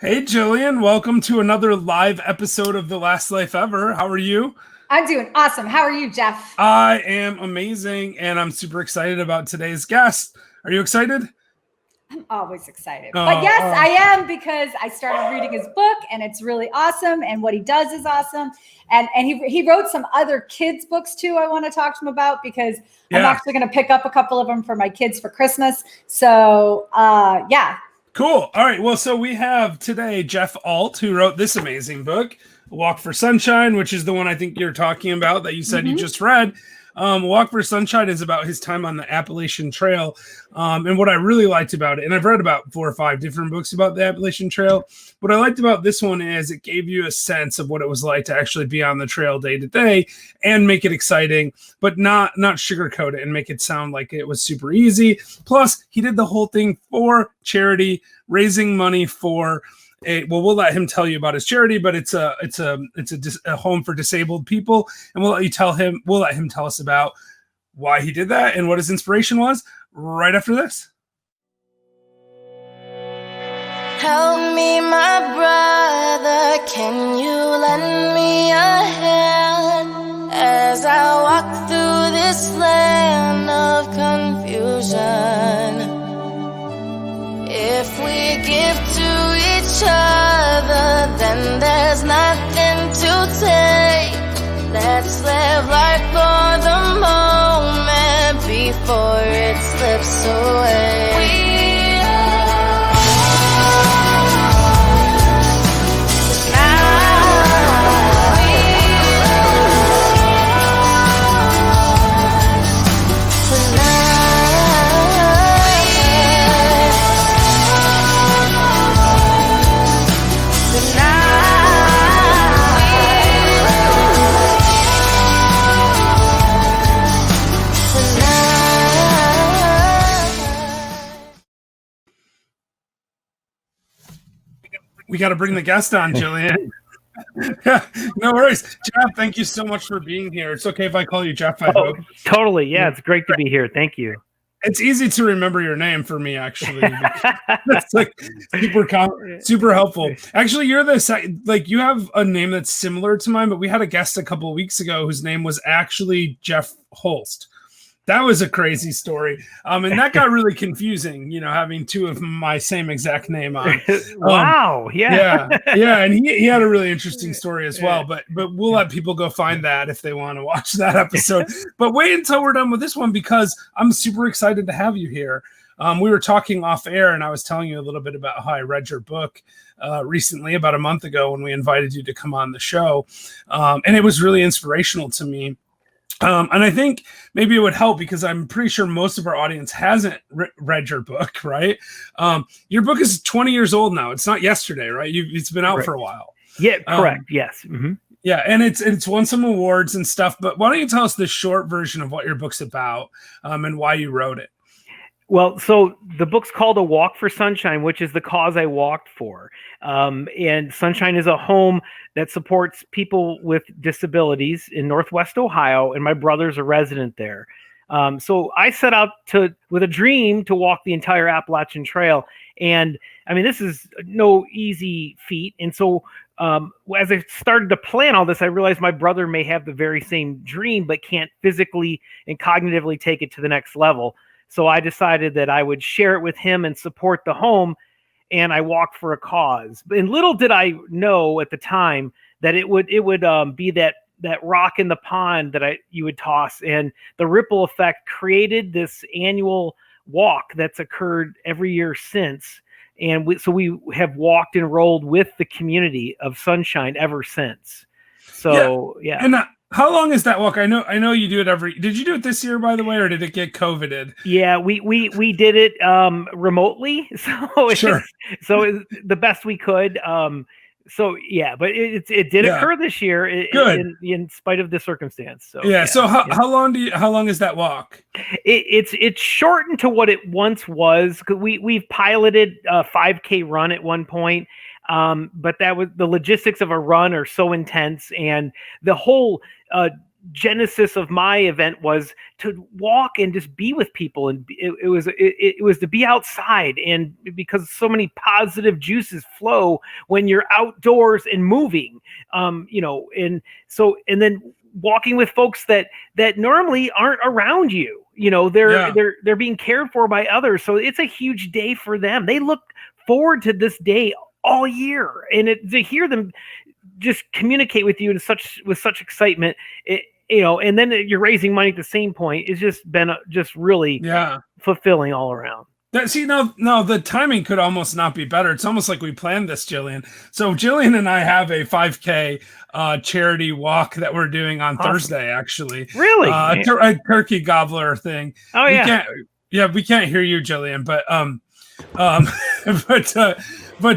Hey, Jillian, welcome to another live episode of The Last Life Ever. How are you? I'm doing awesome. How are you, Jeff? I am amazing, and I'm super excited about today's guest. Are you excited? I'm always excited. But yes, I am, because I started reading his book, and it's really awesome, and what he does is awesome. And he wrote some other kids' books, too, I want to talk to him about, because I'm actually going to pick up a couple of them for my kids for Christmas. So, yeah. Cool. All right. Well, so we have today Jeff Alt, who wrote this amazing book, Walk for Sunshine, which is the one I think you're talking about that you said you just read. Walk for Sunshine is about his time on the Appalachian Trail. And what I really liked about it, and I've read about 4 or 5 different books about the Appalachian Trail, what I liked about this one is it gave you a sense of what it was like to actually be on the trail day to day and make it exciting, but not sugarcoat it and make it sound like it was super easy. Plus, he did the whole thing for charity, raising money for we'll let him tell you about his charity, but it's a home for disabled people, and we'll let him tell us about why he did that and what his inspiration was right after this. Help me, my brother, can you lend me a hand as I walk through this land of confusion? If we give to each other, then there's nothing to take. Let's live life for the moment before it slips away. We got to bring the guest on, Jillian. No worries. Jeff, thank you so much for being here. It's okay if I call you Jeff, I hope. Totally. Yeah, it's great to be here. Thank you. It's easy to remember your name for me, actually. It's like super helpful. Actually, you're you have a name that's similar to mine, but we had a guest a couple of weeks ago whose name was actually Jeff Holst. That was a crazy story. And that got really confusing, having 2 of my same exact name on. Wow. Yeah. And he had a really interesting story as well, but we'll let people go find that if they want to watch that episode. But wait until we're done with this one, because I'm super excited to have you here. We were talking off air, and I was telling you a little bit about how I read your book recently, about a month ago, when we invited you to come on the show. And it was really inspirational to me. And I think maybe it would help, because I'm pretty sure most of our audience hasn't read your book, right? Your book is 20 years old now. It's not yesterday, right? It's been out for a while. Yeah, correct. Yes. Mm-hmm. Yeah, and it's won some awards and stuff. But why don't you tell us the short version of what your book's about, and why you wrote it? Well, so the book's called A Walk for Sunshine, which is the cause I walked for. And Sunshine is a home that supports people with disabilities in Northwest Ohio, and my brother's a resident there. So I set out with a dream to walk the entire Appalachian Trail. And I mean, this is no easy feat. And so as I started to plan all this, I realized my brother may have the very same dream, but can't physically and cognitively take it to the next level. So I decided that I would share it with him and support the home, and I walked for a cause. And little did I know at the time that it would be that rock in the pond that you would toss, and the ripple effect created this annual walk that's occurred every year since. And so we have walked and rolled with the community of Sunshine ever since. So yeah. And how long is that walk? I know you do it did you do it this year, by the way, or did it get COVIDed? Yeah, we did it remotely. So so the best we could. So yeah, but it did occur this year in spite of the circumstance. So yeah. So how long is that walk? It's shortened to what it once was, because we've piloted a 5K run at one point. But that was the logistics of a run are so intense, and the whole genesis of my event was to walk and just be with people, and it was to be outside, and because so many positive juices flow when you're outdoors and moving, and then walking with folks that normally aren't around you. They're being cared for by others, so it's a huge day for them. They look forward to this day all year, and to hear them just communicate with you with such excitement, and then you're raising money at the same point. It's just been just really fulfilling all around. No, the timing could almost not be better. It's almost like we planned this, Jillian. So Jillian and I have a 5K charity walk that we're doing on Thursday, actually. Really? A turkey gobbler thing. Oh, we can't hear you, Jillian, but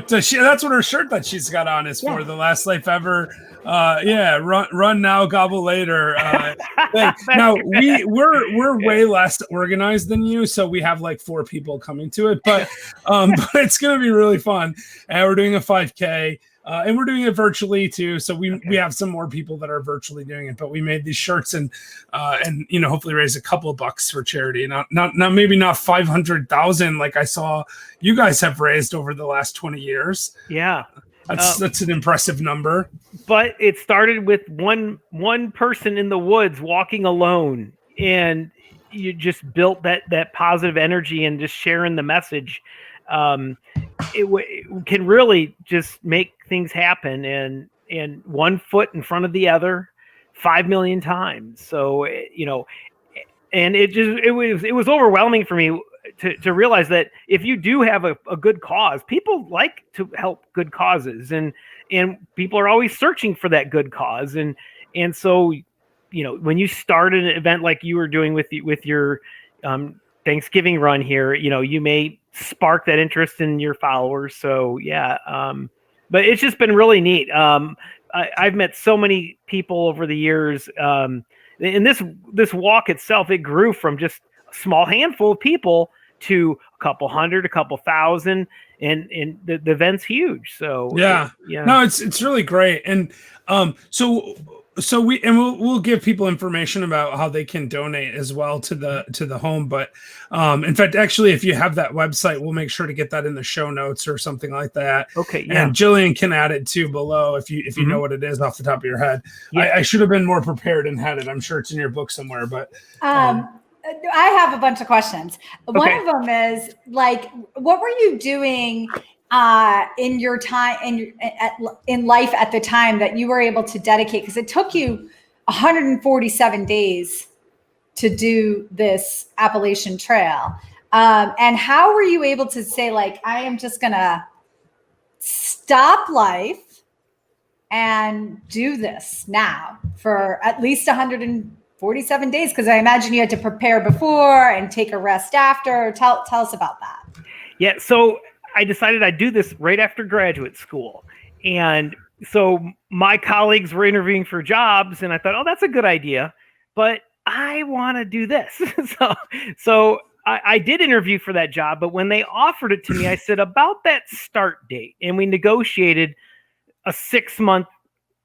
that's what her shirt that she's got on is for. The last life ever. Run now, gobble later. Now we're way less organized than you, so we have like 4 people coming to it, but it's gonna be really fun. And we're doing a 5K. And we're doing it virtually too, so we have some more people that are virtually doing it. But we made these shirts and hopefully raise a couple of bucks for charity. Not maybe not 500,000 like I saw you guys have raised over the last 20 years. Yeah, that's an impressive number. But it started with one person in the woods walking alone, and you just built that positive energy and just sharing the message. It can really just make things happen, and one foot in front of the other 5 million times. So, and it was overwhelming for me to realize that if you do have a good cause, people like to help good causes, and people are always searching for that good cause. And so, when you start an event like you were doing with your Thanksgiving run here, you may spark that interest in your followers. So but it's just been really neat. I've met so many people over the years, and this walk itself, it grew from just a small handful of people to a couple hundred, a couple thousand, and the event's huge. So no, it's really great. And we'll give people information about how they can donate as well to the home. But in fact, actually, if you have that website, we'll make sure to get that in the show notes or something like that. Okay. Yeah. And Jillian can add it too below if you know what it is off the top of your head. Yeah. I should have been more prepared and had it. I'm sure it's in your book somewhere. But I have a bunch of questions. Okay. One of them is like, what were you doing in your time in life at the time that you were able to dedicate? Because it took you 147 days to do this Appalachian Trail. And how were you able to say, like, I am just going to stop life and do this now for at least 147 days? Because I imagine you had to prepare before and take a rest after. Tell us about that. Yeah. So I decided I'd do this right after graduate school. And so my colleagues were interviewing for jobs, and I thought, that's a good idea, but I want to do this. So I did interview for that job, but when they offered it to me, I said about that start date, and we negotiated a 6-month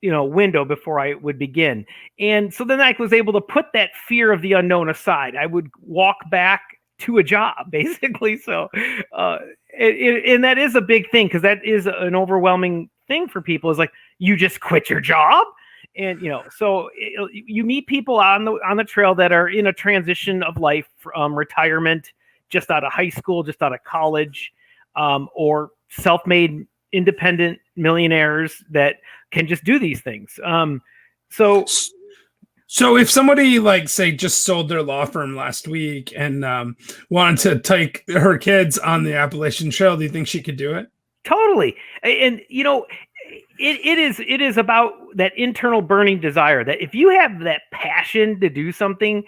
window before I would begin. And so then I was able to put that fear of the unknown aside. I would walk back to a job, basically. So, and that is a big thing, because that is an overwhelming thing for people, is like, you just quit your job. And, so you meet people on the trail that are in a transition of life, retirement, just out of high school, just out of college, or self-made independent millionaires that can just do these things. So if somebody, like, say, just sold their law firm last week and wanted to take her kids on the Appalachian Trail, do you think she could do it? Totally. And, it is about that internal burning desire, that if you have that passion to do something,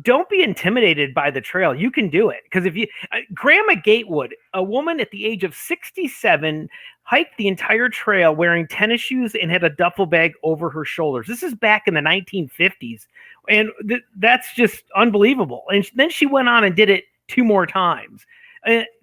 don't be intimidated by the trail. You can do it. Because if you, Grandma Gatewood, a woman at the age of 67, hiked the entire trail wearing tennis shoes and had a duffel bag over her shoulders. This is back in the 1950s. And that's just unbelievable. And then she went on and did it 2 more times.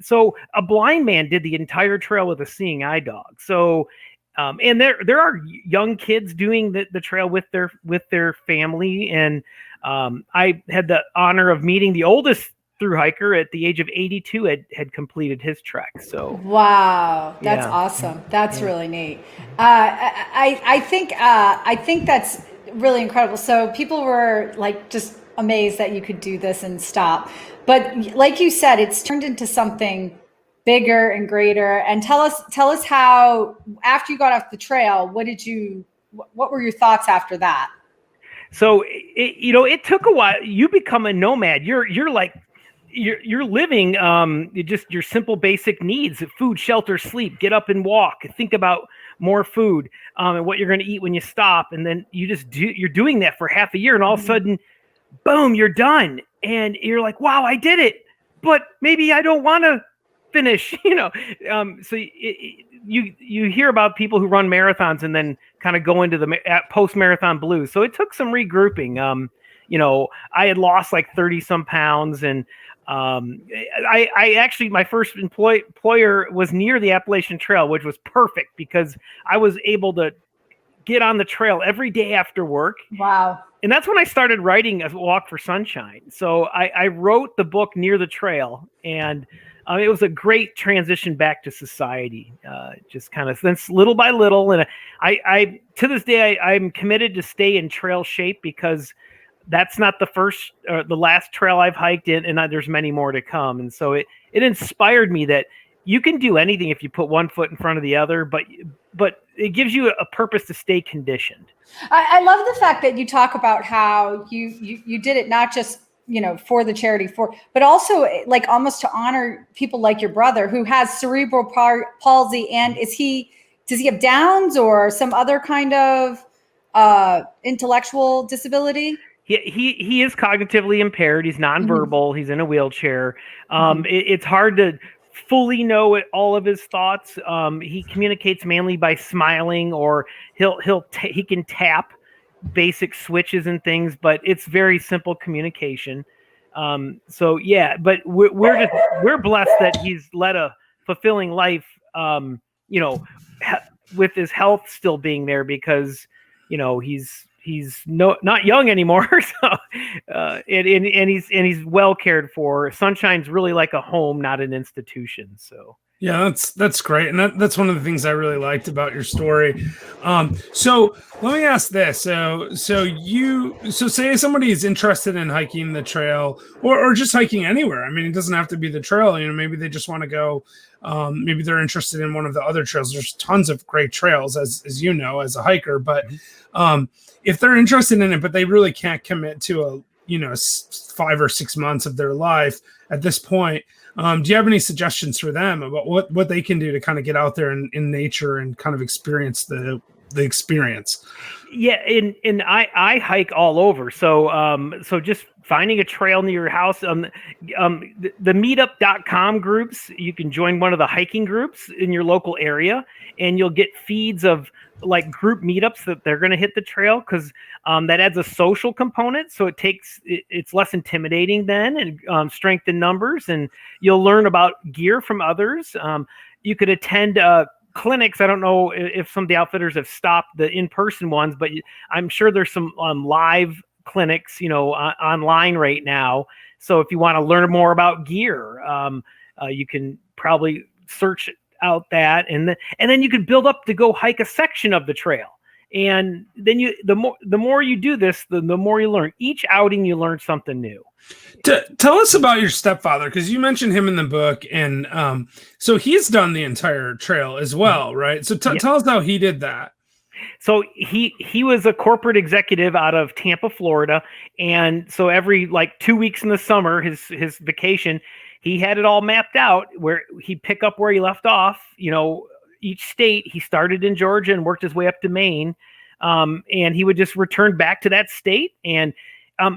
So a blind man did the entire trail with a seeing eye dog. So And there are young kids doing the trail with their family. And I had the honor of meeting the oldest thru hiker at the age of 82 had completed his trek. So wow, that's yeah. awesome. That's Yeah. really neat. I think that's really incredible. So people were like just amazed that you could do this and stop. But like you said, it's turned into something bigger and greater. And tell us how, after you got off the trail, what were your thoughts after that? So it took a while. You become a nomad. You're living just your simple basic needs: food, shelter, sleep, get up and walk, think about more food, and what you're going to eat when you stop. And then you're doing that for half a year, and all of a sudden, boom, you're done. And you're like, wow, I did it, but maybe I don't want to finish, so you hear about people who run marathons and then kind of go into the post-marathon blues. So it took some regrouping. I had lost like 30 some pounds, and I actually, my first employer was near the Appalachian Trail, which was perfect because I was able to get on the trail every day after work. Wow. And that's when I started writing A Walk for Sunshine. So I wrote the book near the trail, and it was a great transition back to society, just kind of since little by little. And I to this day, I'm committed to stay in trail shape because that's not the last trail I've hiked in, and there's many more to come. And so it inspired me that you can do anything if you put one foot in front of the other, but it gives you a purpose to stay conditioned. I love the fact that you talk about how you did it not just for the charity, but also like almost to honor people like your brother who has cerebral palsy. And does he have Downs or some other kind of intellectual disability? He is cognitively impaired. He's nonverbal. He's in a wheelchair. It's hard to fully know all of his thoughts. He communicates mainly by smiling, or he can tap basic switches and things, but it's very simple communication. So yeah, but we're blessed that he's led a fulfilling life, with his health still being there, because he's not young anymore. So and he's well cared for. Sunshine's really like a home, not an institution. So yeah, that's great. And that's one of the things I really liked about your story. So let me ask this. So say somebody is interested in hiking the trail or just hiking anywhere. I mean, it doesn't have to be the trail, maybe they just want to go, maybe they're interested in one of the other trails. There's tons of great trails as as a hiker, but if they're interested in it, but they really can't commit to 5 or 6 months of their life at this point, do you have any suggestions for them about what they can do to kind of get out there in nature and kind of experience the experience? Yeah, and I hike all over. So just finding a trail near your house, the meetup.com groups, you can join one of the hiking groups in your local area, and you'll get feeds of like group meetups that they're going to hit the trail, because that adds a social component. So it's less intimidating then, and strength in numbers, and you'll learn about gear from others. You could attend clinics. I don't know if some of the outfitters have stopped the in-person ones, but I'm sure there's some live clinics, online right now. So if you want to learn more about gear, you can probably search out that, and then you could build up to go hike a section of the trail. And then the more you do this, the more you learn. Each outing, you learn something new. Tell us about your stepfather, because you mentioned him in the book, and so he's done the entire trail as well, right? So tell us how he did that. So he was a corporate executive out of Tampa, Florida, and so every 2 weeks in the summer, his vacation, he had it all mapped out where he'd pick up where he left off. Each state, he started in Georgia and worked his way up to Maine, and he would just return back to that state. And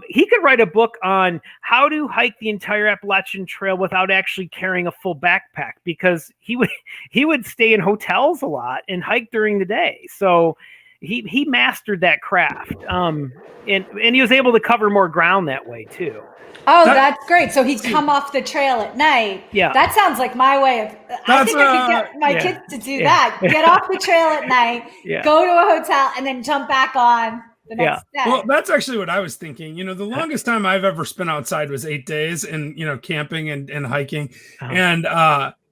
he could write a book on how to hike the entire Appalachian Trail without actually carrying a full backpack, because he would stay in hotels a lot and hike during the day. So, he mastered that craft. And he was able to cover more ground that way too. Oh, that's great. So he'd come off the trail at night. Yeah. That sounds like my way of, I think I could get my kids to do that. Get off the trail at night, go to a hotel, and then jump back on the next day. Well, that's actually what I was thinking. The longest time I've ever spent outside was 8 days and, camping and hiking. And,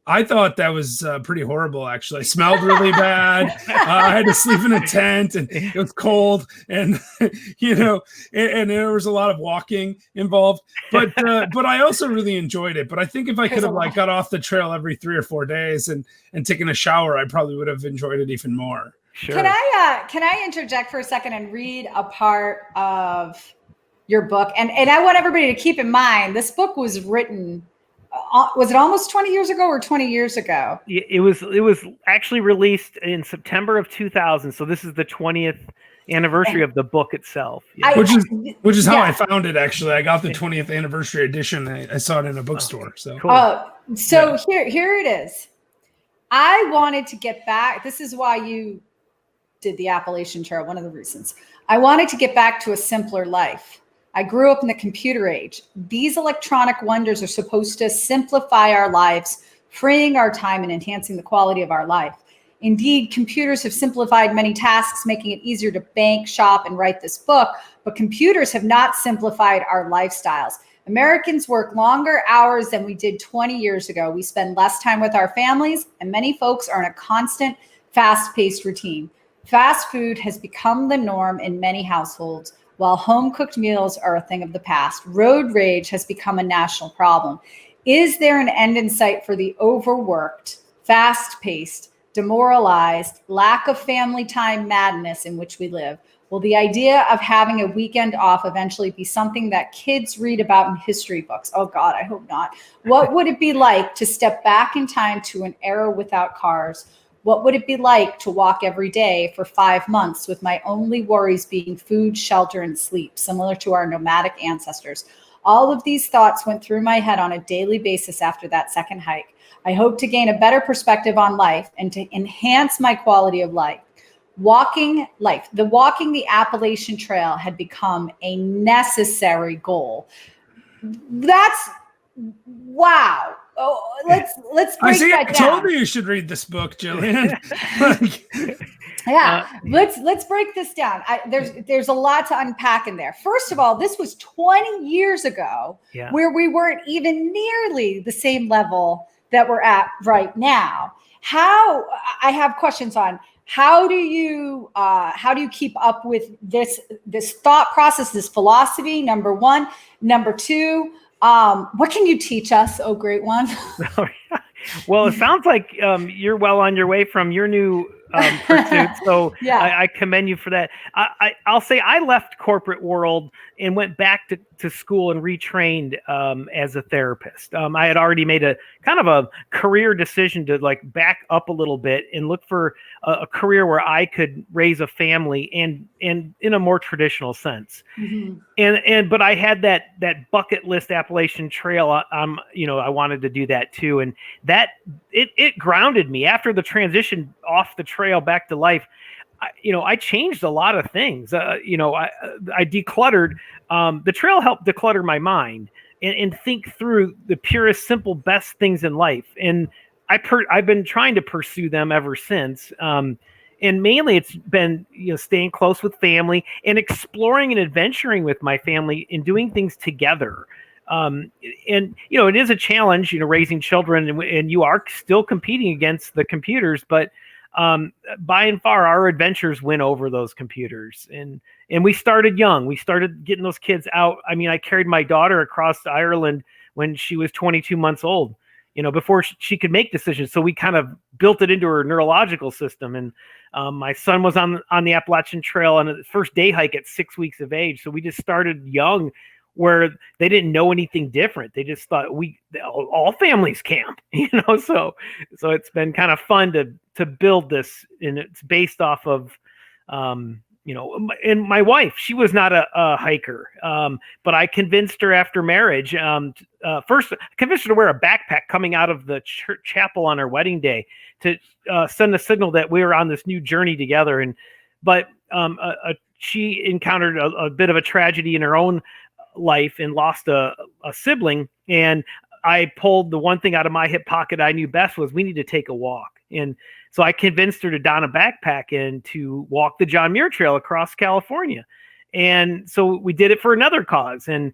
I thought that was pretty horrible, actually. It smelled really bad. I had to sleep in a tent and it was cold and, and there was a lot of walking involved. But I also really enjoyed it. But I think if I could have got off the trail every 3 or 4 days and taken a shower, I probably would have enjoyed it even more. Sure. Can I interject for a second and read a part of your book? And I want everybody to keep in mind, this book was written, was it almost 20 years ago or 20 years ago? It was actually released in September of 2000. So this is the 20th anniversary of the book itself. Yeah. Which is how I found it, actually. I got the 20th anniversary edition. I saw it in a bookstore. So cool. Here it is. I wanted to get back. This is why you did the Appalachian Trail, one of the reasons. I wanted to get back to a simpler life. I grew up in the computer age. These electronic wonders are supposed to simplify our lives, freeing our time and enhancing the quality of our life. Indeed, computers have simplified many tasks, making it easier to bank, shop, and write this book, but computers have not simplified our lifestyles. Americans work longer hours than we did 20 years ago. We spend less time with our families, and many folks are in a constant, fast-paced routine. Fast food has become the norm in many households. While home-cooked meals are a thing of the past, road rage has become a national problem. Is there an end in sight for the overworked, fast-paced, demoralized, lack of family time madness in which we live? Will the idea of having a weekend off eventually be something that kids read about in history books? Oh God, I hope not. What would it be like to step back in time to an era without cars? What would it be like to walk every day for 5 months with my only worries being food, shelter, and sleep, similar to our nomadic ancestors? All of these thoughts went through my head on a daily basis after that second hike. I hope to gain a better perspective on life and to enhance my quality of life. Walking the Appalachian Trail had become a necessary goal. That's wow. Oh, let's break that down. I told you you should read this book, Jillian. Let's break this down. There's a lot to unpack in there. First of all, this was 20 years ago, where we weren't even nearly the same level that we're at right now. I have questions on how do you keep up with this thought process, this philosophy? Number one. Number two, what can you teach us? Oh, great one. Well, it sounds like you're well on your way from your new pursuit. So I commend you for that. I'll say I left corporate world and went back to school and retrained as a therapist. I had already made a kind of a career decision to back up a little bit and look for a career where I could raise a family and in a more traditional sense. Mm-hmm. But I had that bucket list Appalachian Trail. I wanted to do that too. And that it grounded me after the transition off the trail back to life. I changed a lot of things. I decluttered. The trail helped declutter my mind and think through the purest, simple, best things in life. And I've been trying to pursue them ever since. And mainly it's been, staying close with family and exploring and adventuring with my family and doing things together. It is a challenge, raising children and you are still competing against the computers, but by and far our adventures win over those computers. And we started young. We started getting those kids out. I mean, I carried my daughter across Ireland when she was 22 months old, before she could make decisions. So we kind of built it into her neurological system. And my son was on the Appalachian Trail on the first day hike at 6 weeks of age. So we just started young, where they didn't know anything different. They just thought all families camp, so it's been kind of fun to build this, and it's based off of, and my wife, she was not a hiker, but I convinced her after marriage, first I convinced her to wear a backpack coming out of the chapel on our wedding day to send a signal that we were on this new journey together. But she encountered a bit of a tragedy in her own life and lost a sibling. And I pulled the one thing out of my hip pocket I knew best was we need to take a walk. And so I convinced her to don a backpack and to walk the John Muir Trail across California. And so we did it for another cause. And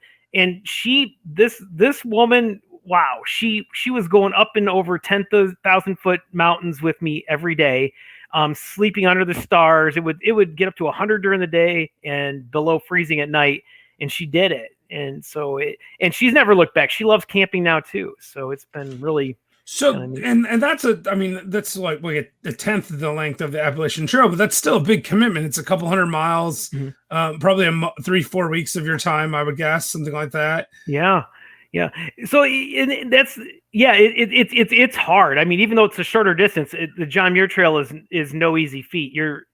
this woman, wow, she was going up and over 10,000 foot mountains with me every day, sleeping under the stars. It would get up to 100 during the day and below freezing at night. And she did it. And so and she's never looked back. She loves camping now too. So it's been really. So, and that's that's like a tenth of the length of the Appalachian Trail, but that's still a big commitment. It's a couple hundred miles, probably 3-4 weeks of your time, I would guess, something like that. Yeah. Yeah. So it's hard. I mean, even though it's a shorter distance, the John Muir Trail is no easy feat. You're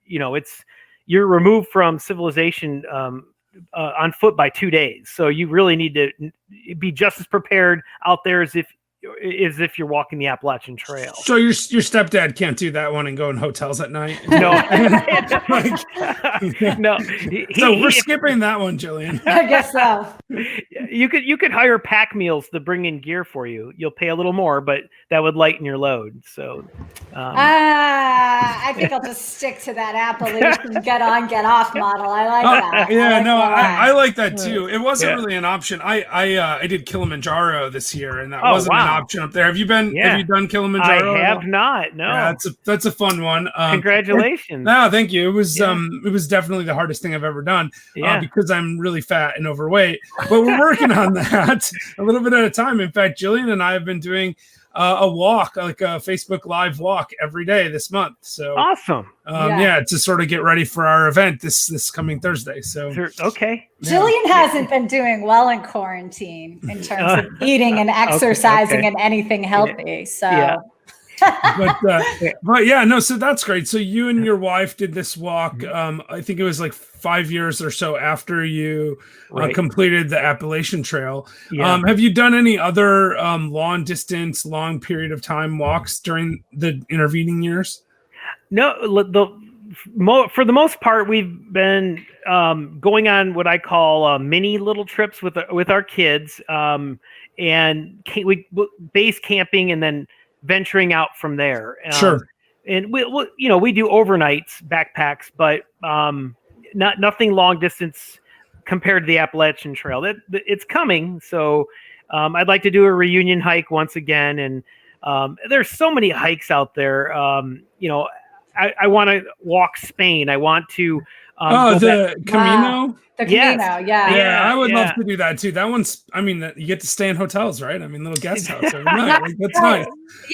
removed from civilization, on foot by 2 days. So you really need to be just as prepared out there as if you're walking the Appalachian Trail. So your stepdad can't do that one and go in hotels at night? No. No. So we're skipping that one, Jillian. I guess so. You could hire pack meals to bring in gear for you. You'll pay a little more, but that would lighten your load. So I think I'll just stick to that Appalachian get on, get off model. I like that. I like that too. It wasn't really an option. I did Kilimanjaro this year, and that wasn't an option up there. Have you been? Yeah. Have you done Kilimanjaro? I have not. No. Yeah, that's a fun one. Congratulations. No, thank you. It was definitely the hardest thing I've ever done. Because I'm really fat and overweight. But we're working on that a little bit at a time. In fact, Jillian and I have been doing a walk, like a Facebook Live walk every day this month. So awesome. To sort of get ready for our event this coming Thursday. So okay. Jillian hasn't been doing well in quarantine in terms of eating and exercising and anything healthy. So but yeah, no, so that's great. So you and your wife did this walk. I think it was like 5 years or so after you completed the Appalachian Trail. Have you done any other long period of time walks during the intervening years? No, for the most part, we've been going on what I call mini little trips with our kids, and we base camping and then venturing out from there. Sure. And we do overnights, backpacks, but nothing long distance compared to the Appalachian Trail. It's coming. So I'd like to do a reunion hike once again. And there's so many hikes out there. I want to walk Spain. I want to. The Camino? Wow. The Camino, yeah. I would love to do that too. That one's, you get to stay in hotels, right? Little guest house every night. Like, that's nice.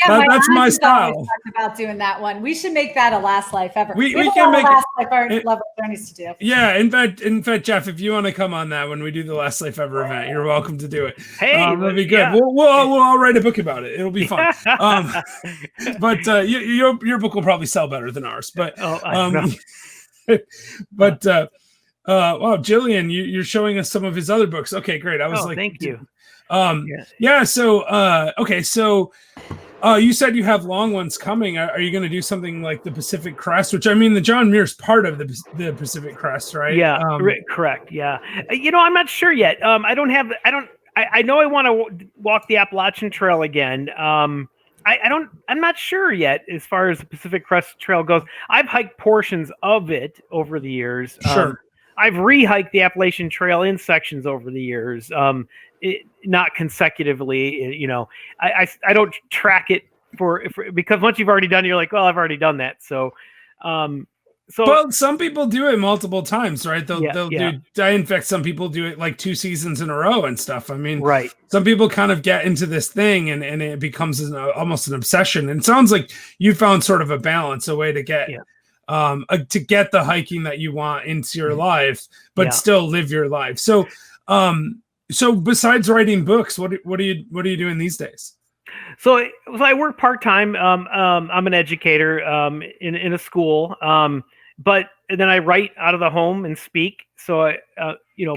Yeah, that's my style. Talked about doing that one. We should make that a last life ever. We can make last life level journeys to do. Yeah, in fact, Jeff, if you want to come on that when we do the last life ever event, you're welcome to do it. Hey, that'd be good. Yeah. We'll all write a book about it. It'll be fun. But your book will probably sell better than ours. But wow, Jillian, you're showing us some of his other books. Okay, great. I was thank you. So you said you have long ones coming. Are you going to do something like the Pacific Crest, which the John Muir's part of the Pacific Crest, right? Yeah, correct. Yeah. I'm not sure yet. I know I want to walk the Appalachian Trail again. I'm not sure yet as far as the Pacific Crest Trail goes. I've hiked portions of it over the years. Sure. I've re-hiked the Appalachian Trail in sections over the years, not consecutively. I don't track it because once you've already done it, you're like, well, I've already done that. So, but some people do it multiple times, right? They'll do. In fact, some people do it like 2 seasons in a row and stuff. Right. Some people kind of get into this thing and it becomes almost an obsession. And it sounds like you found sort of a balance, a way to get. Yeah. To get the hiking that you want into your life, but still live your life. So, besides writing books, what are you doing these days? So I work part-time. I'm an educator in a school, but then I write out of the home and speak. So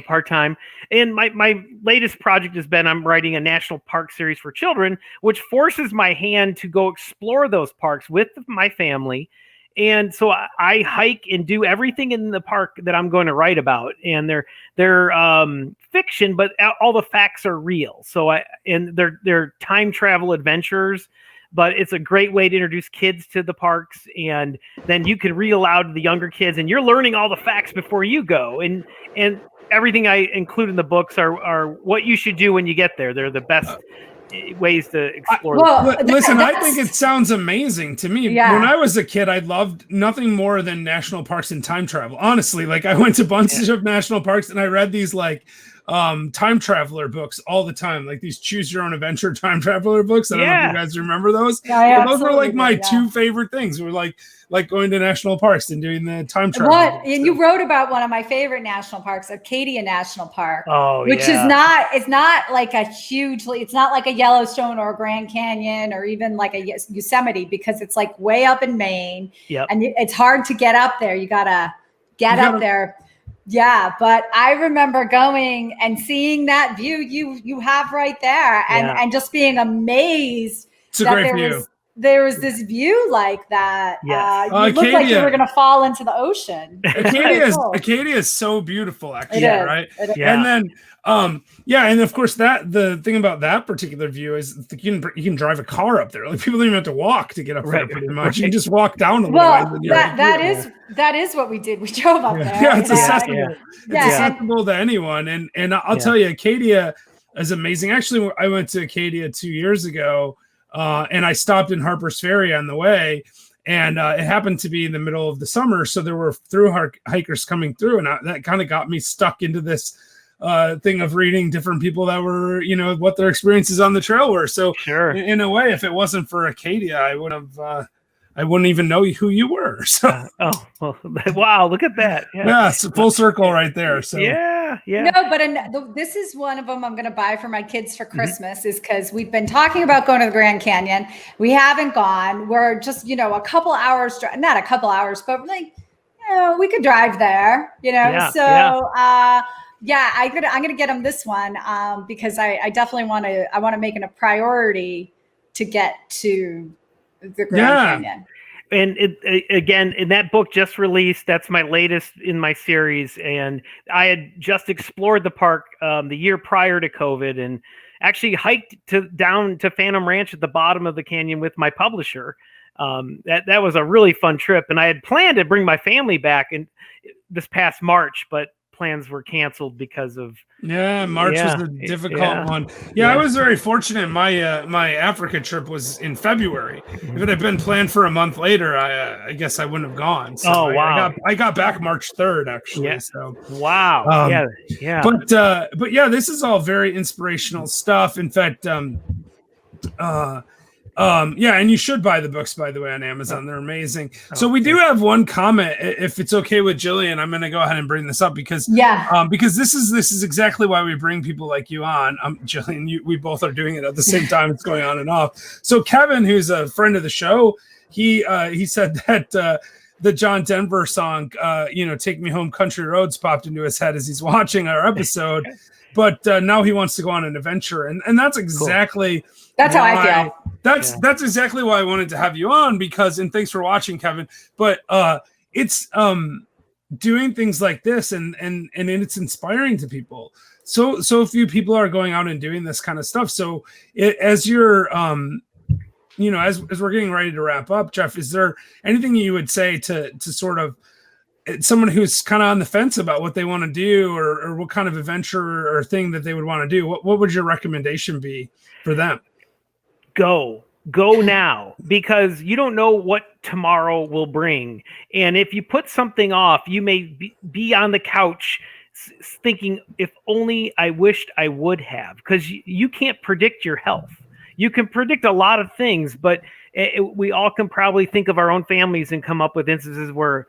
part-time. And my latest project has been I'm writing a national park series for children, which forces my hand to go explore those parks with my family And so I hike and do everything in the park that I'm going to write about. And they're fiction, but all the facts are real. So they're time travel adventures, but it's a great way to introduce kids to the parks. And then you can read aloud to the younger kids, and you're learning all the facts before you go. And everything I include in the books are what you should do when you get there. They're the best ways to explore. Listen, I think it sounds amazing to me. Yeah. When I was a kid, I loved nothing more than national parks and time travel. Honestly, like I went to bunches of national parks and I read these like time traveler books all the time, like these choose your own adventure time traveler books. I don't know if you guys remember those. Yeah, those were like my two favorite things. Were like going to national parks and doing the time travel. And you wrote about one of my favorite national parks, Acadia National Park, which is not like a it's not like a Yellowstone or a Grand Canyon or even like a Yosemite, because it's like way up in Maine. Yep. And it's hard to get up there. You gotta get up there. Yeah, but I remember going and seeing that view you have right there, and just being amazed that there was this view like that. Yes. You looked like you were going to fall into the ocean. Acadia is so beautiful, actually, right? Yeah. And then, and of course the thing about that particular view is you can drive a car up there. Like people don't even have to walk to get up there pretty much. You can just walk down a little way. That is what we did. We drove up there. Yeah, it's accessible. It's accessible to anyone. And I'll tell you, Acadia is amazing. Actually, I went to Acadia 2 years ago. And I stopped in Harper's Ferry on the way, and it happened to be in the middle of the summer. So there were thru-hikers coming through, and that kind of got me stuck into this thing of reading different people that were, what their experiences on the trail were. So in a way, if it wasn't for Acadia, I wouldn't even know who you were. So, wow, look at that. Yeah, it's a full circle right there. So No, but this is one of them I'm going to buy for my kids for Christmas, is because we've been talking about going to the Grand Canyon. We haven't gone. We're just, a couple hours, not a couple hours, but like, we could drive there, I'm going to get them this one because I definitely want to make it a priority to get to the Grand Canyon. And again, in that book just released, that's my latest in my series. And I had just explored the park the year prior to COVID, and actually hiked down to Phantom Ranch at the bottom of the canyon with my publisher. That was a really fun trip. And I had planned to bring my family back this past March, but plans were canceled because of March was a difficult one. I was very fortunate. My Africa trip was in February. If it had been planned for a month later, I guess I wouldn't have gone. So I got back March 3rd actually. So wow. But this is all very inspirational stuff. In fact, and you should buy the books, by the way, on Amazon. They're amazing. So we do have one comment, if it's okay with Jillian. I'm going to go ahead and bring this up because this is exactly why we bring people like you on. Jillian, we both are doing it at the same time. It's going on and off. So Kevin, who's a friend of the show, he said that the John Denver song, "Take Me Home, Country Roads," popped into his head as he's watching our episode. But now he wants to go on an adventure, and that's exactly that's how I feel. That's exactly why I wanted to have you on, because, and thanks for watching, Kevin. But it's doing things like this, and it's inspiring to people. So few people are going out and doing this kind of stuff. So as you're as we're getting ready to wrap up, Jeff, is there anything you would say to sort of someone who's kind of on the fence about what they want to do, or what kind of adventure or thing that they would want to do? What would your recommendation be for them? Go now, because you don't know what tomorrow will bring. And if you put something off, you may be on the couch thinking, if only I wished I would have, because you can't predict your health. You can predict a lot of things, but we all can probably think of our own families and come up with instances where,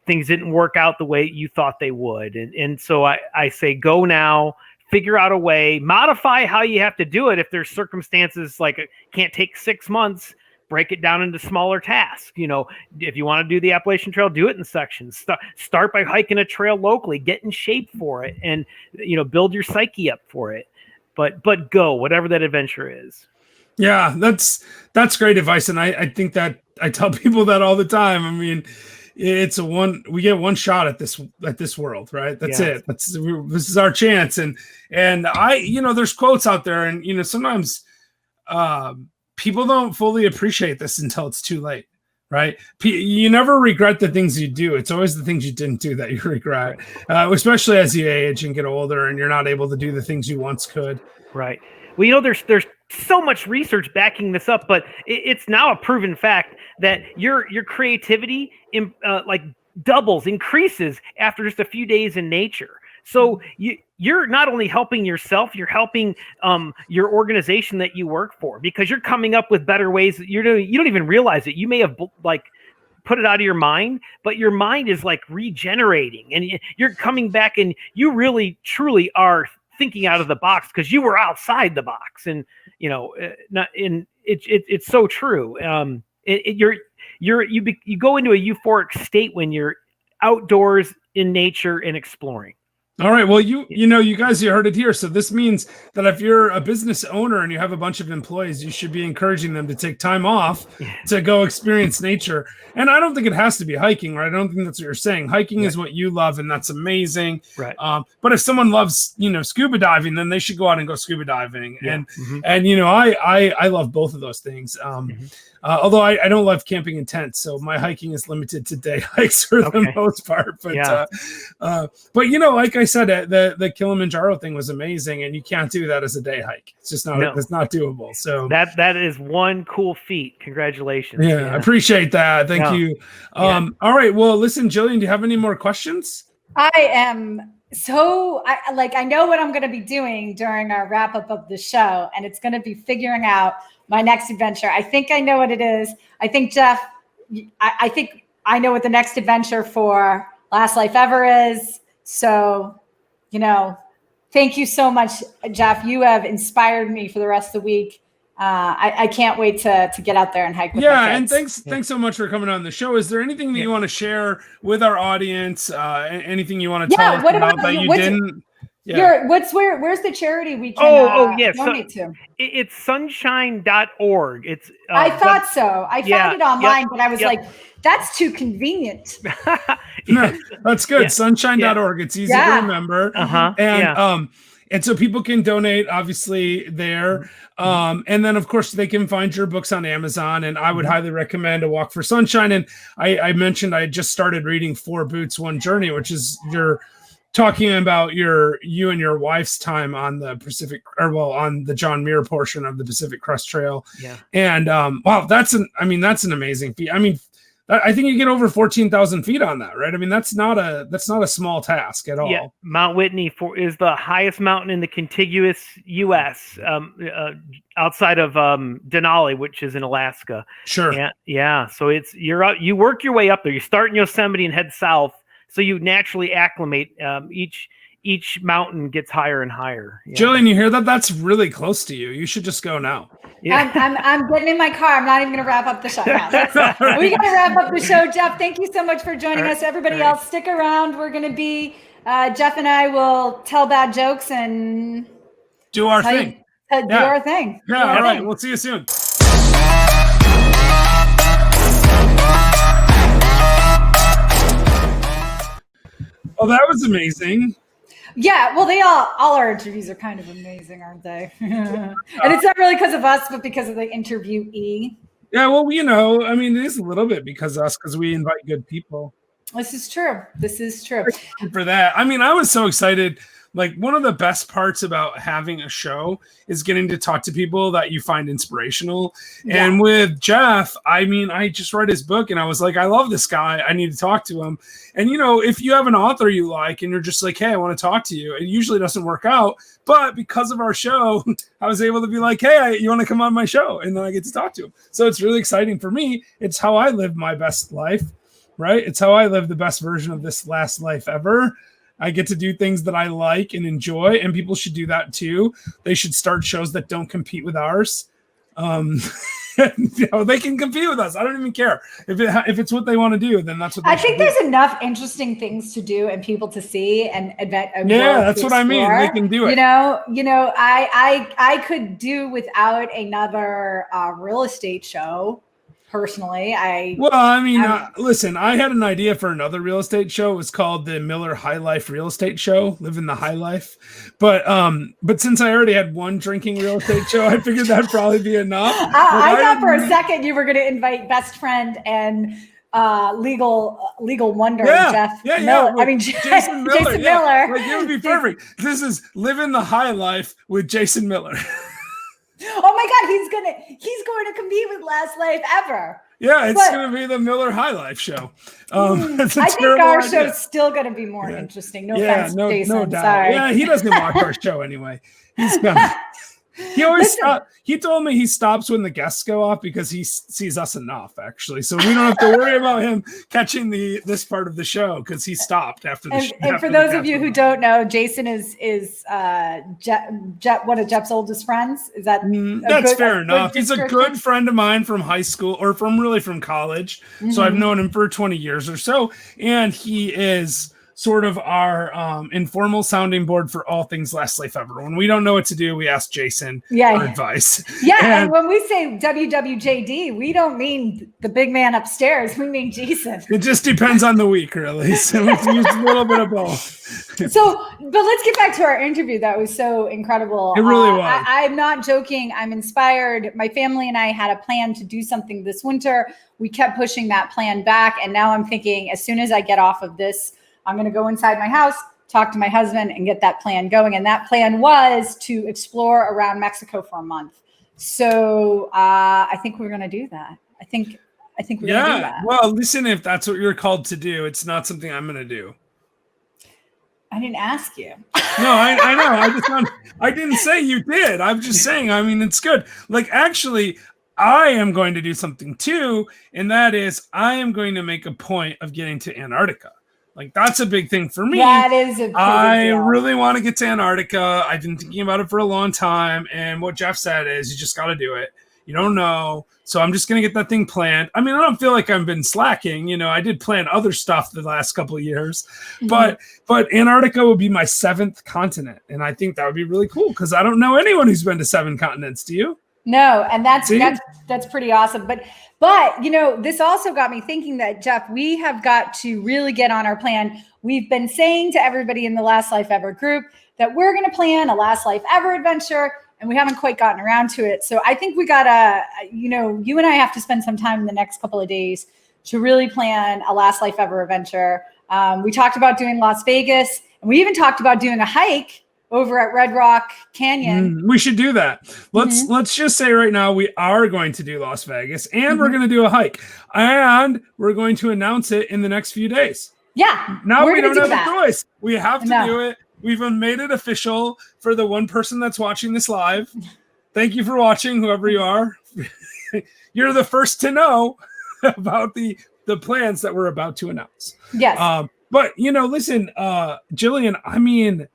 things didn't work out the way you thought they would. And so I say, go now, figure out a way, modify how you have to do it. If there's circumstances like it can't take 6 months, break it down into smaller tasks. If you want to do the Appalachian Trail, do it in sections. Start by hiking a trail locally, get in shape for it, and, build your psyche up for it. But go, whatever that adventure is. Yeah, that's great advice. And I think that I tell people that all the time. I mean, we get one shot at this world, right? That's it. This is our chance. And there's quotes out there, and sometimes people don't fully appreciate this until it's too late, right? You never regret the things you do. It's always the things you didn't do that you regret, especially as you age and get older and you're not able to do the things you once could. Right. Well, there's so much research backing this up, but it's now a proven fact that your creativity increases after just a few days in nature. So you're not only helping yourself, you're helping your organization that you work for, because you're coming up with better ways that you don't even realize it. You may have put it out of your mind, but your mind is regenerating, and you're coming back, and you really truly are thinking out of the box because you were outside the box. And it's so true. You go into a euphoric state when you're outdoors in nature and exploring. All right. Well, you guys, you heard it here. So this means that if you're a business owner and you have a bunch of employees, you should be encouraging them to take time off to go experience nature. And I don't think it has to be hiking, right? I don't think that's what you're saying. Hiking is what you love, and that's amazing. Right. But if someone loves, scuba diving, then they should go out and go scuba diving. Yeah. And I love both of those things. Although I don't love camping in tents, so my hiking is limited to day hikes for the most part. But like I said, the Kilimanjaro thing was amazing, and you can't do that as a day hike. It's just not it's not doable. So that is one cool feat. Congratulations. Yeah, I appreciate that. Thank you. All right. Well, listen, Jillian, do you have any more questions? I am I know what I'm going to be doing during our wrap up of the show, and it's going to be figuring out my next adventure. I think I know what it is. I think, Jeff, I think I know what the next adventure for Last Life Ever is. So, thank you so much, Jeff. You have inspired me for the rest of the week. I can't wait to get out there and hike with my kids. And thanks so much for coming on the show. Is there anything that you want to share with our audience? Anything you want to tell us about that you didn't? Yeah. Where's the charity we can donate to? It's sunshine.org. It's I thought so. I found it online, but I was like, that's too convenient. That's good. Sunshine.org. It's easy to remember. And so people can donate, obviously, there. And then, of course, they can find your books on Amazon. And I would highly recommend A Walk for Sunshine. And I mentioned I just started reading 4 Boots, 1 Journey, which is talking about you and your wife's time on the on the John Muir portion of the Pacific Crest Trail. Yeah. And wow, that's an amazing feat. I mean, I think you get over 14,000 feet on that, right? I mean, that's not a small task at all. Yeah. Mount Whitney is the highest mountain in the contiguous U.S. Outside of Denali, which is in Alaska. Sure. So you work your way up there. You start in Yosemite and head south. So you naturally acclimate. Each mountain gets higher and higher. Jillian, you hear that? That's really close to you. You should just go now. Yeah. I'm getting in my car. I'm not even going to wrap up the show now. We got to wrap up the show. Jeff, thank you so much for joining us. Everybody else, stick around. We're going to be, Jeff and I will tell bad jokes and do our thing. Do our thing. Yeah. All right. We'll see you soon. Oh, that was amazing. Yeah, well, all our interviews are kind of amazing, aren't they? And it's not really because of us, but because of the interviewee. Yeah, well, it is a little bit because we invite good people. This is true. For that. I mean, I was so excited. Like, one of the best parts about having a show is getting to talk to people that you find inspirational. Yeah. And with Jeff, I just read his book and I was like, I love this guy. I need to talk to him. And, if you have an author you like and you're just like, hey, I want to talk to you, it usually doesn't work out. But because of our show, I was able to be like, hey, you want to come on my show? And then I get to talk to him. So it's really exciting for me. It's how I live my best life, right? It's how I live the best version of this last life ever. I get to do things that I like and enjoy, and people should do that too. They should start shows that don't compete with ours. They can compete with us. I don't even care if it's what they want to do. Then that's what they think. There's enough interesting things to do and people to see and that's what I mean. They can do it. I could do without another real estate show. personally. Listen, I had an idea for another real estate show. It was called the Miller High Life Real Estate Show, Living the High Life. But since I already had one drinking real estate show, I figured that'd probably be enough. I thought for a second you were going to invite best friend and legal wonder Jeff Miller. I mean Jason Miller. Jason Miller. Like, it would be perfect. This is Living the High Life with Jason Miller. Oh my God, he's going to compete with Last Life Ever. Yeah, it's going to be the Miller High Life show. I think our show's still going to be more interesting. No offense, Jason. No doubt. Sorry. Yeah, he doesn't watch our show anyway. He's gonna. He always he told me he stops when the guests go off because he sees us enough, actually. So we don't have to worry about him catching this part of the show because he stopped after the show. And for those of you who don't know, Jason is one of Jeff's oldest friends. Is that that's fair enough? He's a good friend of mine from high school or from college. Mm-hmm. So I've known him for 20 years or so. And he is sort of our informal sounding board for all things Last Life Ever. When we don't know what to do, we ask Jason for advice. Yeah, and when we say WWJD, we don't mean the big man upstairs. We mean Jason. It just depends on the week, really. So we use a little bit of both. But let's get back to our interview. That was so incredible. It really was. I'm not joking. I'm inspired. My family and I had a plan to do something this winter. We kept pushing that plan back. And now I'm thinking, as soon as I get off of this, I'm going to go inside my house, talk to my husband, and get that plan going. And that plan was to explore around Mexico for a month. So I think we're going to do that. I think we're going to do that. Well, listen, if that's what you're called to do, it's not something I'm going to do. I didn't ask you. No, I know. I didn't say you did. I'm just saying, I mean, it's good. Like, actually, I am going to do something too. And that is, I am going to make a point of getting to Antarctica. Like, that's a big thing for me. That is a big deal. Really want to get to Antarctica. I've been thinking about it for a long time. And what Jeff said is, you just got to do it. You don't know. So I'm just going to get that thing planned. I mean, I don't feel like I've been slacking. You know, I did plan other stuff the last couple of years. Mm-hmm. But Antarctica would be my 7th continent. And I think that would be really cool because I don't know anyone who's been to 7 continents. Do you? No. And that's pretty awesome. But, you know, this also got me thinking that, Jeff, we have got to really get on our plan. We've been saying to everybody in the Last Life Ever group that we're going to plan a Last Life Ever adventure, and we haven't quite gotten around to it. So I think we got to, you know, you and I have to spend some time in the next couple of days to really plan a Last Life Ever adventure. We talked about doing Las Vegas, and we even talked about doing a hike over at Red Rock Canyon. We should do that. Let's just say right now we are going to do Las Vegas and we're going to do a hike and we're going to announce it in the next few days. Yeah. Now we don't have a choice. We have to do it. We've made it official for the one person that's watching this live. Thank you for watching, whoever you are. You're the first to know about the plans that we're about to announce. Yes. But, you know, listen, Jillian, I mean,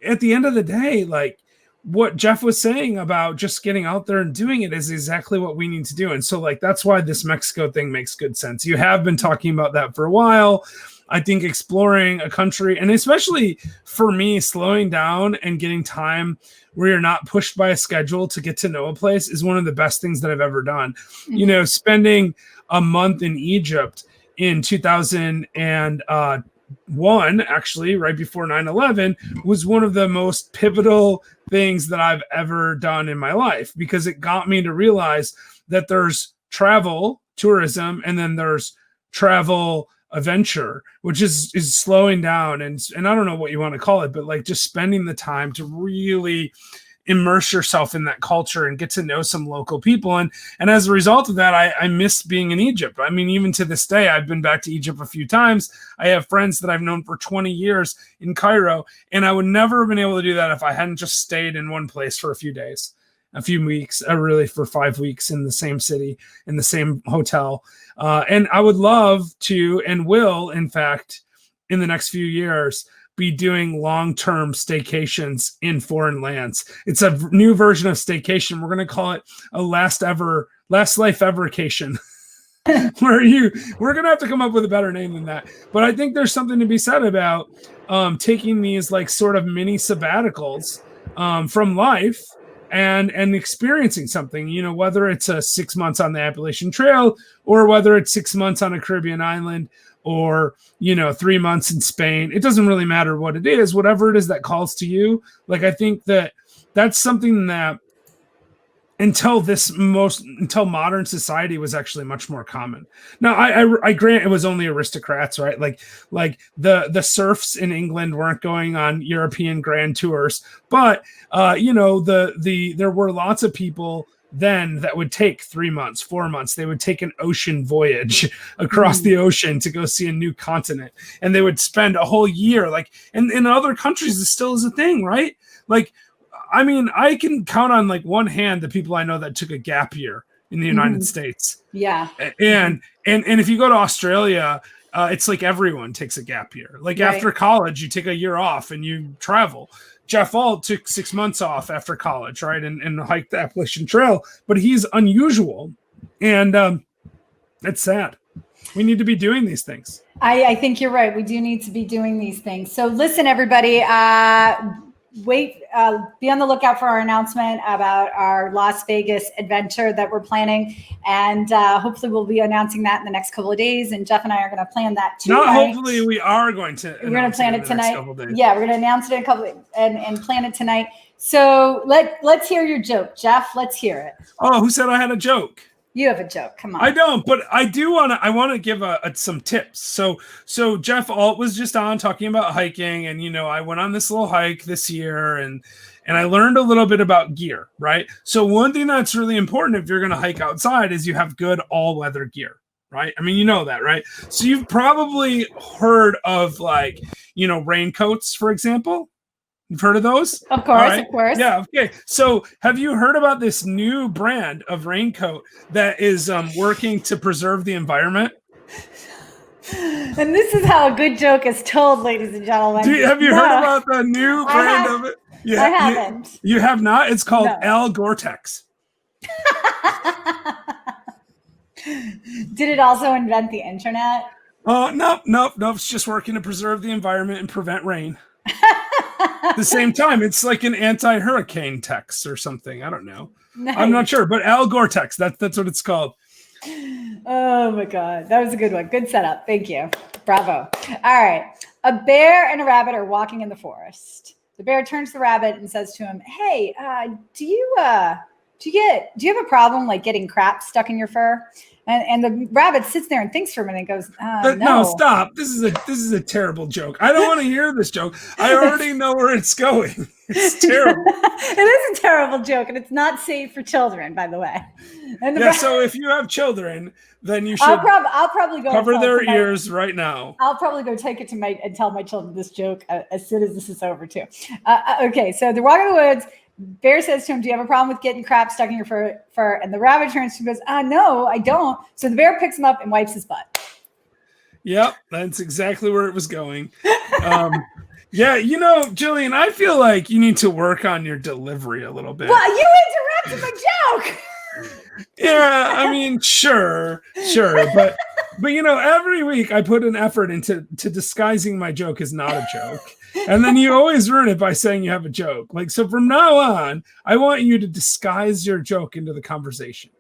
at the end of the day, like what Jeff was saying about just getting out there and doing it is exactly what we need to do. And so, like, that's why this Mexico thing makes good sense. You have been talking about that for a while. I think exploring a country, and especially for me, slowing down and getting time where you're not pushed by a schedule to get to know a place is one of the best things that I've ever done. Mm-hmm. You know, spending a month in Egypt in 2001, actually, right before 9/11, was one of the most pivotal things that I've ever done in my life because it got me to realize that there's travel, tourism, and then there's travel adventure, which is slowing down and I don't know what you want to call it, but like just spending the time to really immerse yourself in that culture and get to know some local people. And as a result of that, I miss being in Egypt. I mean, even to this day, I've been back to Egypt a few times. I have friends that I've known for 20 years in Cairo, and I would never have been able to do that if I hadn't just stayed in one place for a few days, a few weeks, really for 5 weeks in the same city, in the same hotel. And I would love to, and will, in fact, in the next few years, be doing long-term staycations in foreign lands. It's a new version of staycation. We're going to call it a last life evercation. We're going to have to come up with a better name than that. But I think there's something to be said about taking these like sort of mini sabbaticals from life and experiencing something, you know, whether it's 6 months on the Appalachian Trail or whether it's 6 months on a Caribbean island or, you know, 3 months in Spain. It doesn't really matter what it is, whatever it is that calls to you. Like, I think that's something that until modern society was actually much more common. Now, I grant it was only aristocrats, right? Like the serfs in England weren't going on European grand tours, but you know, there were lots of people then that would take 3 months, 4 months. They would take an ocean voyage across the ocean to go see a new continent, and they would spend a whole year. Like, and in other countries, this still is a thing, right? Like, I mean, I can count on like one hand the people I know that took a gap year in the United States. Yeah. And if you go to Australia, it's like everyone takes a gap year. Like after college, you take a year off and you travel. Jeff Alt took 6 months off after college, right? And hiked the Appalachian Trail, but he's unusual. And it's sad. We need to be doing these things. I think you're right. We do need to be doing these things. So listen, everybody, be on the lookout for our announcement about our Las Vegas adventure that we're planning, and hopefully we'll be announcing that in the next couple of days, and Jeff and I are going to plan that tonight. Not hopefully, we are going to. We're going to plan it tonight. Yeah, we're going to announce it in a couple and plan it tonight. So let's hear your joke, Jeff. Let's hear it. Oh, who said I had a joke? You have a joke. Come on. I don't, but I do want to. I want to give some tips. So Jeff Alt was just on talking about hiking, and you know, I went on this little hike this year, and I learned a little bit about gear, right? So one thing that's really important if you're going to hike outside is you have good all-weather gear, right? I mean, you know that, right? So you've probably heard of, like, you know, raincoats, for example. You've heard of those? Of course, right. Of course. Yeah, okay. So have you heard about this new brand of raincoat that is working to preserve the environment? And this is how a good joke is told, ladies and gentlemen. Have you heard about the new brand of it? Yeah, I haven't. You have not? It's called Al Gore-Tex. Did it also invent the internet? Oh, nope. It's just working to preserve the environment and prevent rain. At the same time, it's like an anti-hurricane text or something. I don't know. Nice. I'm not sure, but Al Gore-Tex, that's what it's called. Oh my God. That was a good one. Good setup. Thank you. Bravo. All right. A bear and a rabbit are walking in the forest. The bear turns to the rabbit and says to him, "Hey, do you have a problem like getting crap stuck in your fur?" And the rabbit sits there and thinks for a minute and goes, no, stop. This is a terrible joke. I don't want to hear this joke. I already know where it's going. It's terrible. It is a terrible joke, and it's not safe for children, by the way. And so if you have children, then you should I'll probably go cover their ears right now. I'll probably go take it and tell my children this joke as soon as this is over too. Okay, so they're walking in the woods. Bear says to him, "Do you have a problem with getting crap stuck in your fur?" And the rabbit turns to him and goes, "No, I don't." So the bear picks him up and wipes his butt. Yep, that's exactly where it was going. Yeah, you know, Jillian, I feel like you need to work on your delivery a little bit. Well, you interrupted my joke. Yeah, I mean, sure, but you know, every week I put an effort into disguising my joke as not a joke. And then you always ruin it by saying you have a joke. Like, so from now on, I want you to disguise your joke into the conversation.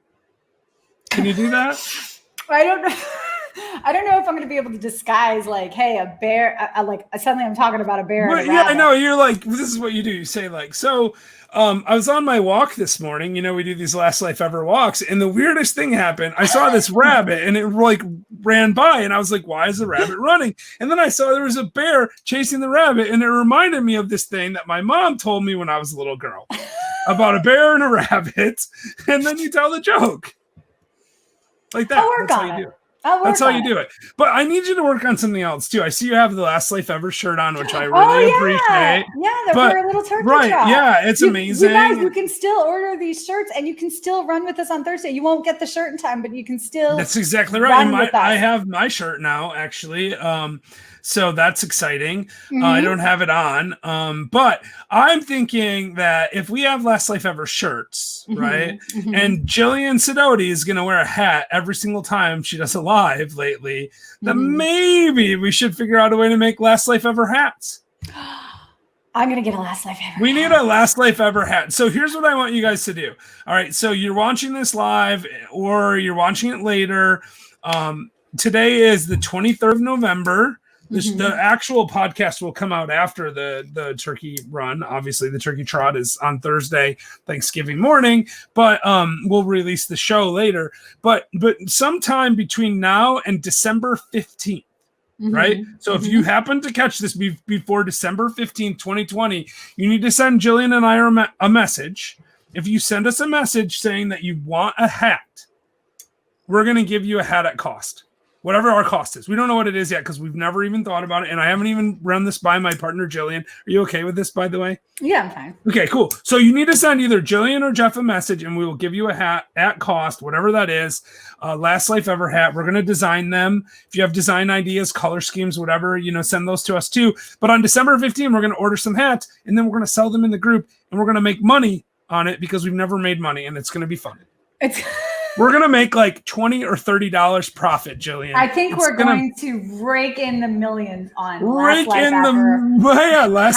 Can you do that? I don't know. I don't know if I'm going to be able to disguise, like, hey, a bear, like suddenly I'm talking about a bear. Well, yeah, I know. You're like, this is what you do. You say like, so I was on my walk this morning. You know, we do these Last Life Ever walks. And the weirdest thing happened. I saw this rabbit and it like ran by. And I was like, why is the rabbit running? And then I saw there was a bear chasing the rabbit. And it reminded me of this thing that my mom told me when I was a little girl about a bear and a rabbit. And then you tell the joke. Like that. That's how you do it. That's how you do it. But I need you to work on something else too. I see you have the Last Life Ever shirt on, which I really appreciate. Yeah, for a little turkey right. trot. Yeah, it's amazing. You guys, you can still order these shirts and you can still run with us on Thursday. You won't get the shirt in time, but you can still. That's exactly right. I have my shirt now, actually. So that's exciting. Mm-hmm. I don't have it on. But I'm thinking that if we have Last Life Ever shirts, right? Mm-hmm. And Jillian Sidoti is going to wear a hat every single time she does a live lately, then maybe we should figure out a way to make Last Life Ever hats. I'm going to get a Last Life Ever. We need a Last Life Ever hat. So here's what I want you guys to do. All right. So you're watching this live or you're watching it later. Today is the 23rd of November. The actual podcast will come out after the turkey run. Obviously, the turkey trot is on Thursday, Thanksgiving morning, but we'll release the show later. But sometime between now and December 15th, right? So if you happen to catch this before December 15th, 2020, you need to send Jillian and I a message. If you send us a message saying that you want a hat, we're going to give you a hat at cost. Whatever our cost is. We don't know what it is yet because we've never even thought about it. And I haven't even run this by my partner, Jillian. Are you okay with this, by the way? Yeah, I'm fine. Okay, cool. So you need to send either Jillian or Jeff a message and we will give you a hat at cost, whatever that is. Last Life Ever hat. We're going to design them. If you have design ideas, color schemes, whatever, send those to us too. But on December 15th, we're going to order some hats and then we're going to sell them in the group and we're going to make money on it because we've never made money and it's going to be fun. We're going to make like $20 or $30 profit, Jillian. I think we're going to rake in the millions on Last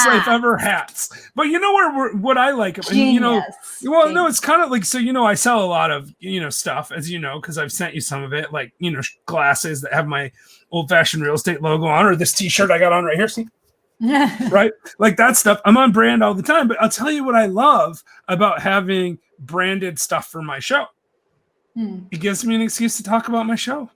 Life Ever hats. But you know what I like? Genius. No, it's kind of like, so, I sell a lot of, stuff, as you know, because I've sent you some of it, like, glasses that have my old-fashioned real estate logo on, or this t-shirt I got on right here, see? Right? Like that stuff. I'm on brand all the time, but I'll tell you what I love about having branded stuff for my show. It gives me an excuse to talk about my show.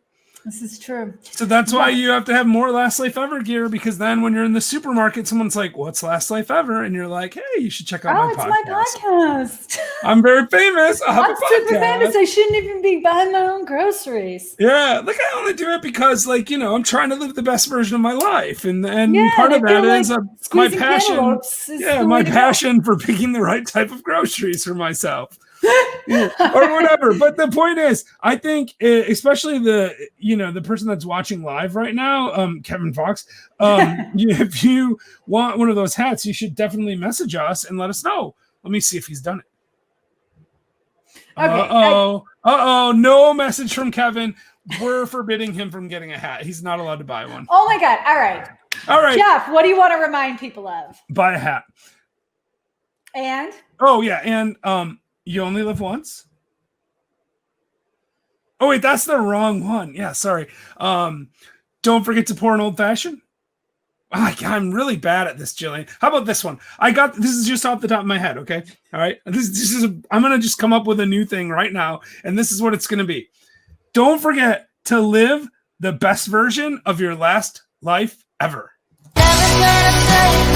This is true. So that's why you have to have more Last Life Ever gear, because then when you're in the supermarket, someone's like, what's Last Life Ever? And you're like, hey, you should check out my podcast. It's my podcast. I'm very famous. I'm super famous. I shouldn't even be buying my own groceries. Yeah. Like I only do it because I'm trying to live the best version of my life. And part of that is my passion. Yeah. My passion for picking the right type of groceries for myself. Or whatever. But the point is, I think, especially the person that's watching live right now, Kevin Fox, if you want one of those hats, you should definitely message us and let us know. Let me see if he's done it. Okay. No message from Kevin. We're forbidding him from getting a hat. He's not allowed to buy one. Oh my God. All right. Jeff, what do you want to remind people of? Buy a hat. And? Oh yeah. And, you only live once? Oh, wait, that's the wrong one. Yeah, sorry. Don't forget to pour an old fashioned. I'm really bad at this, Jillian. How about this one? This is just off the top of my head, okay? All right. I'm going to just come up with a new thing right now, and this is what it's going to be. Don't forget to live the best version of your last life ever. Never gonna play